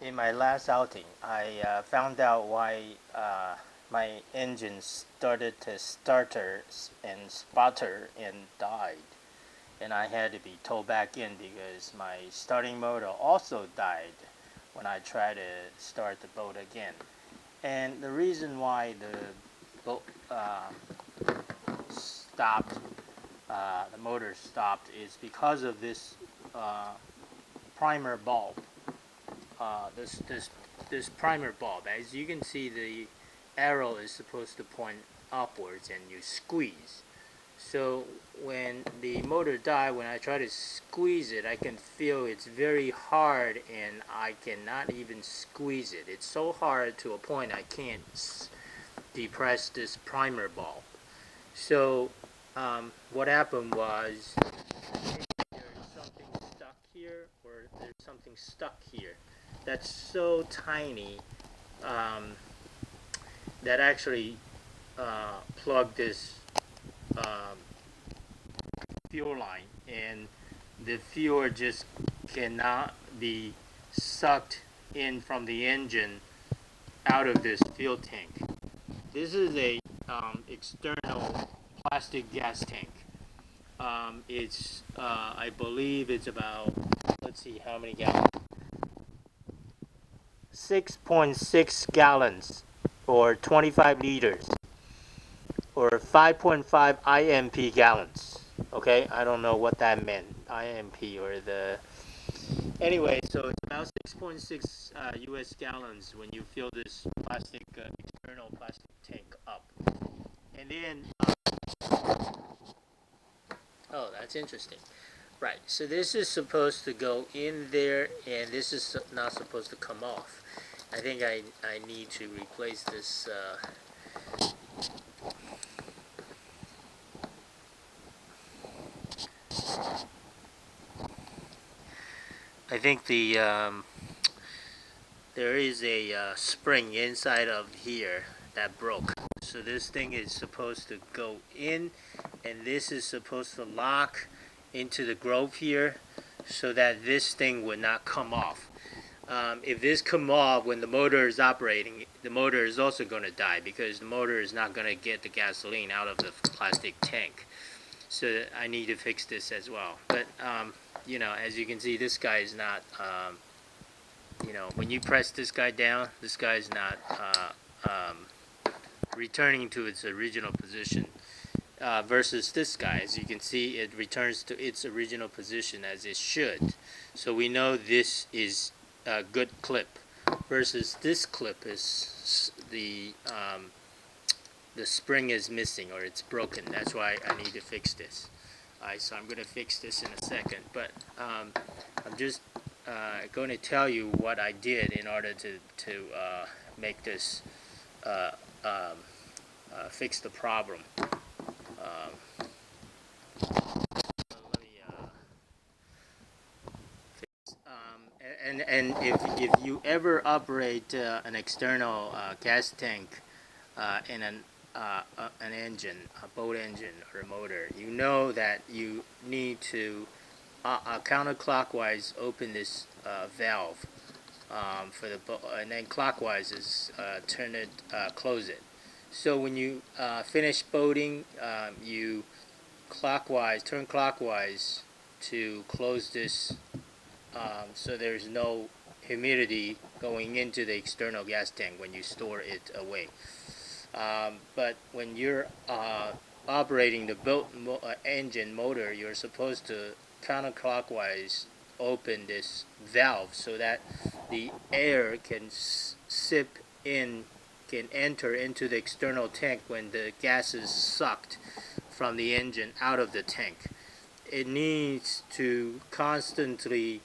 In my last outing, I found out why my engine started to stutter and sputter and died. And I had to be towed back in because my starting motor also died when I tried to start the boat again. And the reason why the boat stopped, the motor stopped, is because of this primer bulb. This primer bulb. As you can see, the arrow is supposed to point upwards, and you squeeze. So when the motor died, when I try to squeeze it, I can feel it's very hard, and I cannot even squeeze it. It's so hard to a point I can't depress this primer bulb. So what happened was, there's something stuck here, or there's something stuck here that's so tiny that actually plugged this fuel line, and the fuel just cannot be sucked in from the engine out of this fuel tank. This is a external plastic gas tank. It's I believe it's about, let's see how many gallons, 6.6 gallons, or 25 liters, or 5.5 IMP gallons. Okay, I don't know what that meant, IMP or the. Anyway, so it's about 6.6 US gallons when you fill this plastic external plastic tank up. And then oh, that's interesting. Right, so this is supposed to go in there, and this is not supposed to come off. I think I need to replace this I think the there is a spring inside of here that broke. So this thing is supposed to go in, and this is supposed to lock into the groove here so that this thing would not come off. If this come off when the motor is operating, the motor is also going to die, because the motor is not going to get the gasoline out of the plastic tank. So I need to fix this as well. But you know, as you can see, this guy is not you know, when you press this guy down, this guy is not returning to its original position, versus this guy. As you can see, it returns to its original position as it should. So we know this is a good clip, versus this clip is the spring is missing, or it's broken. That's why I need to fix this. Alright, so I'm going to fix this in a second, but I'm just going to tell you what I did in order to make this fix the problem. Let me fix. And if you ever operate an external gas tank in an engine, a boat engine or a motor, you know that you need to counterclockwise open this valve for the boat, and then clockwise is turn it, close it. So when you finish boating, you turn clockwise to close this, so there's no humidity going into the external gas tank when you store it away. But when you're operating the boat engine motor, you're supposed to counterclockwise open this valve so that the air can enter into the external tank when the gas is sucked from the engine out of the tank. It needs to constantly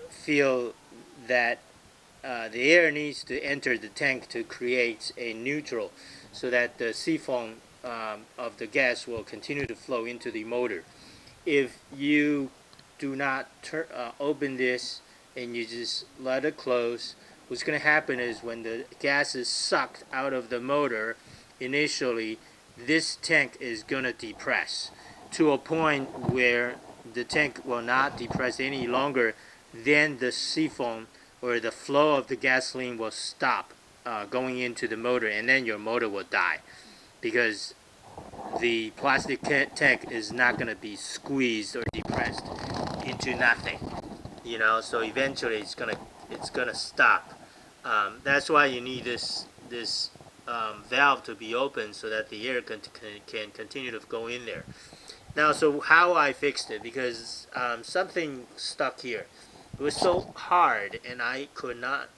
feel that the air needs to enter the tank to create a neutral, so that the siphon of the gas will continue to flow into the motor. If you do not open this and you just let it close, what's going to happen is when the gas is sucked out of the motor, initially this tank is going to depress to a point where the tank will not depress any longer. Then the siphon or the flow of the gasoline will stop going into the motor, and then your motor will die because the plastic tank is not going to be squeezed or depressed into nothing, you know. So eventually it's gonna stop. That's why you need this valve to be open so that the air can continue to go in there. Now, so how I fixed it, because something stuck here. It was so hard, and I could not.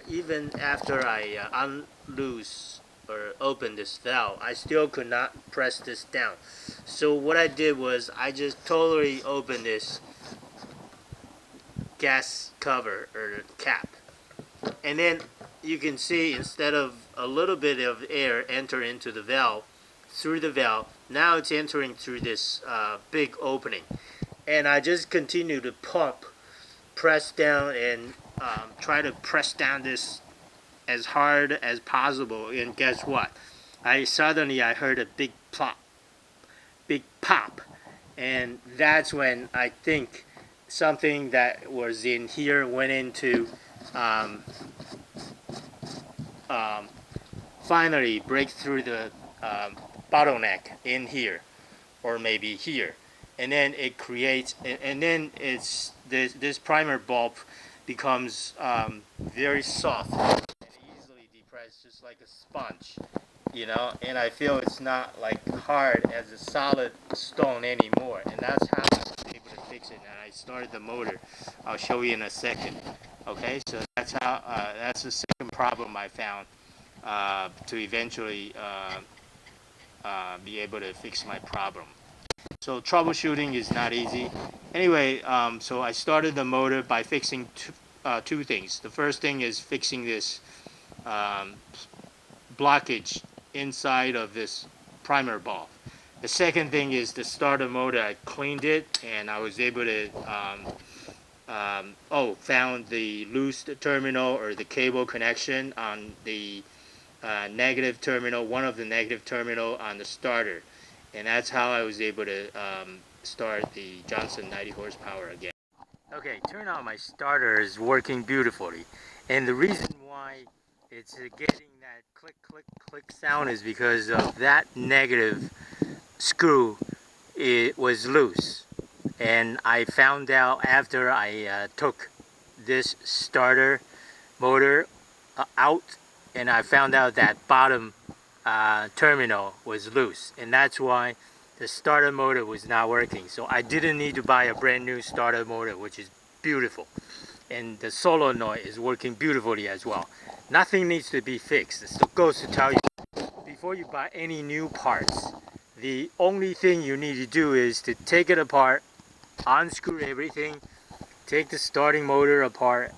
Even after I unloose or open this valve, I still could not press this down. So what I did was I just totally opened this gas cover or cap, and then you can see instead of a little bit of air enter into the valve through the valve, now it's entering through this big opening, and I just continue to pump, press down, and try to press down this as hard as possible. And guess what? Suddenly I heard a big plop, big pop, and that's when I think something that was in here went into finally break through the bottleneck in here, or maybe here, and then it creates, and then it's this primer bulb becomes very soft and easily depressed, just like a sponge, you know. And I feel it's not like hard as a solid stone anymore, and that's how I was able to fix it. And I started the motor. I'll show you in a second. Okay, so that's how that's the second problem I found to eventually be able to fix my problem. So troubleshooting is not easy. Anyway, so I started the motor by fixing two things. The first thing is fixing this blockage inside of this primer bulb. The second thing is the starter motor. I cleaned it, and I was able to found the loose terminal or the cable connection on the negative terminal, one of the negative terminal on the starter, and that's how I was able to start the Johnson 90 horsepower again. Okay, turn on, my starter is working beautifully, and the reason why it's getting that click click click sound is because of that negative screw. It was loose, and I found out after I took this starter motor out, and I found out that bottom terminal was loose, and that's why the starter motor was not working. So I didn't need to buy a brand new starter motor, which is beautiful, and the solenoid is working beautifully as well. Nothing needs to be fixed. This goes to tell you, before you buy any new parts, the only thing you need to do is to take it apart, unscrew everything, take the starting motor apart,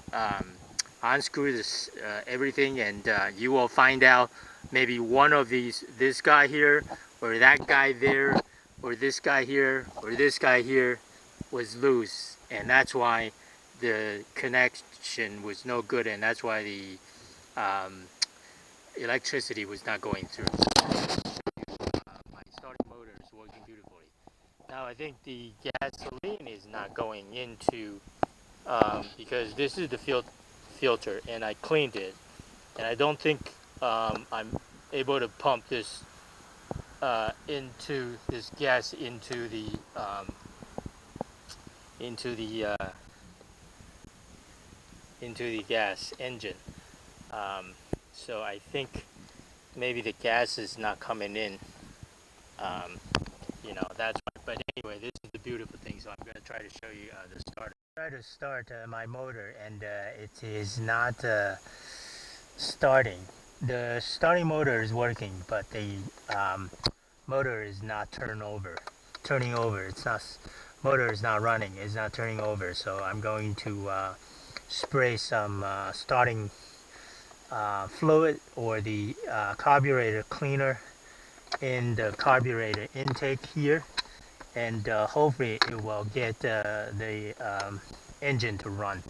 unscrew this everything, and you will find out maybe one of these, this guy here, or that guy there, or this guy here, or this guy here was loose, and that's why the connection was no good, and that's why the electricity was not going through. My starting motor is working beautifully. Now I think the gasoline is not going into, because this is the filter, and I cleaned it, and I don't think I'm able to pump this into this gas into the gas engine. So I think maybe the gas is not coming in. You know, that's why. But anyway, this is the beautiful thing. So I'm going to try to show you the starter. Try to start my motor, and it is not starting. The starting motor is working, but the motor is not turning over. It's not, motor is not running. It's not turning over. So I'm going to spray some starting fluid, or the carburetor cleaner, in the carburetor intake here, and hopefully it will get the engine to run.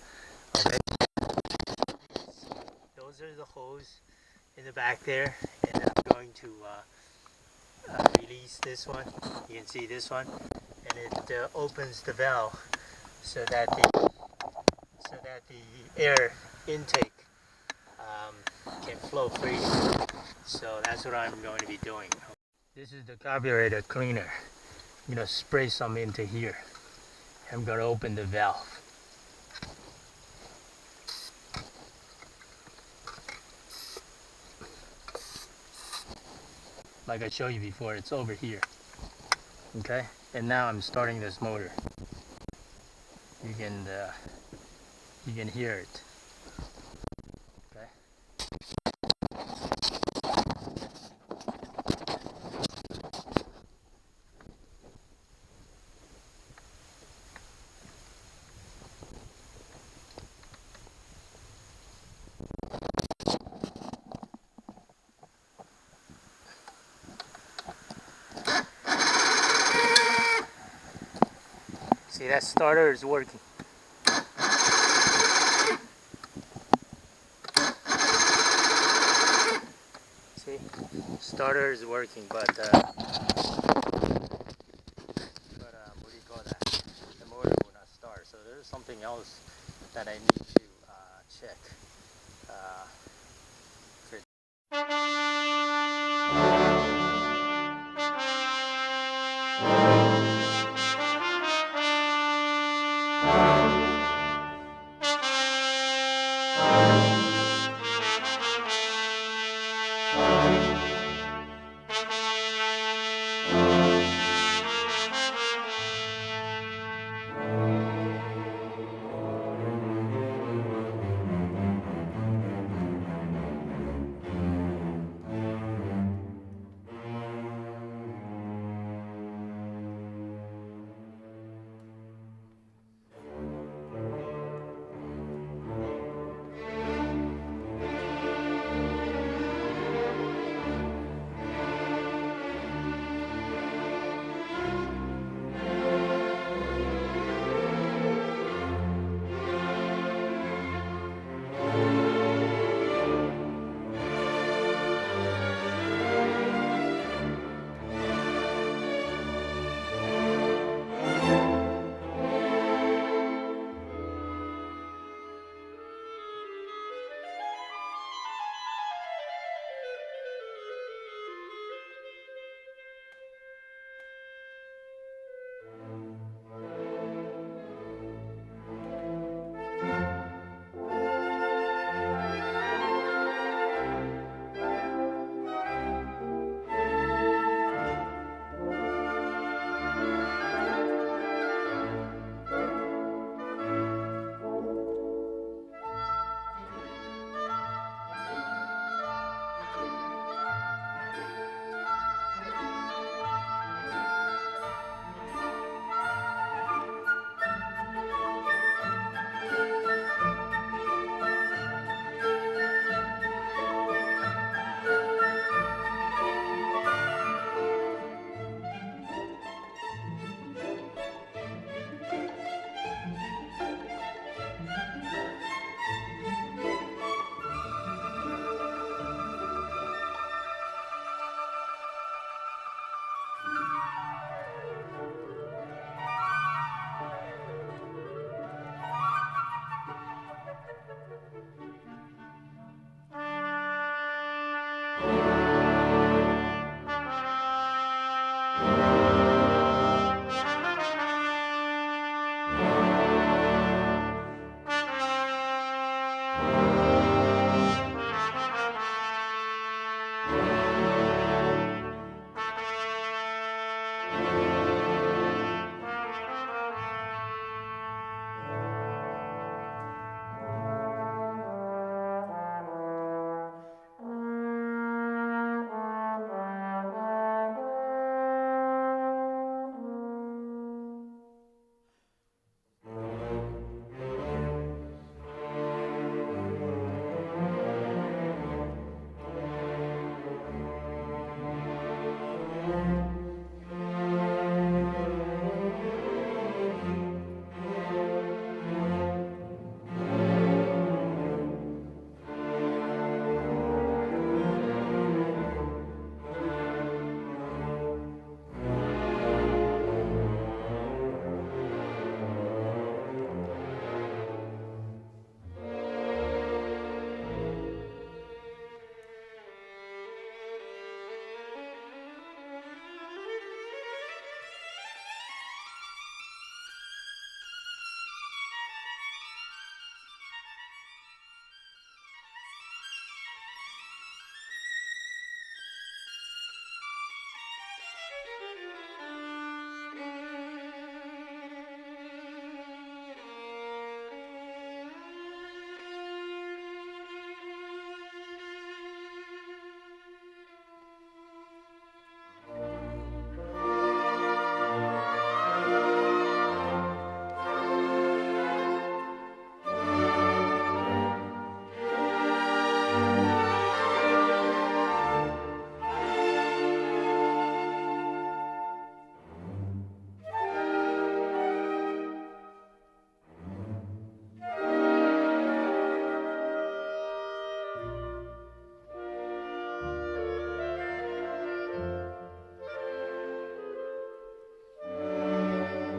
Okay, those are the hose in the back there, and I'm going to release this one. You can see this one, and it opens the valve so that that the air intake can flow freely. So that's what I'm going to be doing. This is the carburetor cleaner. I'm going to spray some into here. I'm going to open the valve. Like I showed you before, it's over here. Okay, and now I'm starting this motor. You can hear it. Okay. See, that starter is working. See, starter is working, but what do you call that? The motor will not start. So there's something else that I need to check.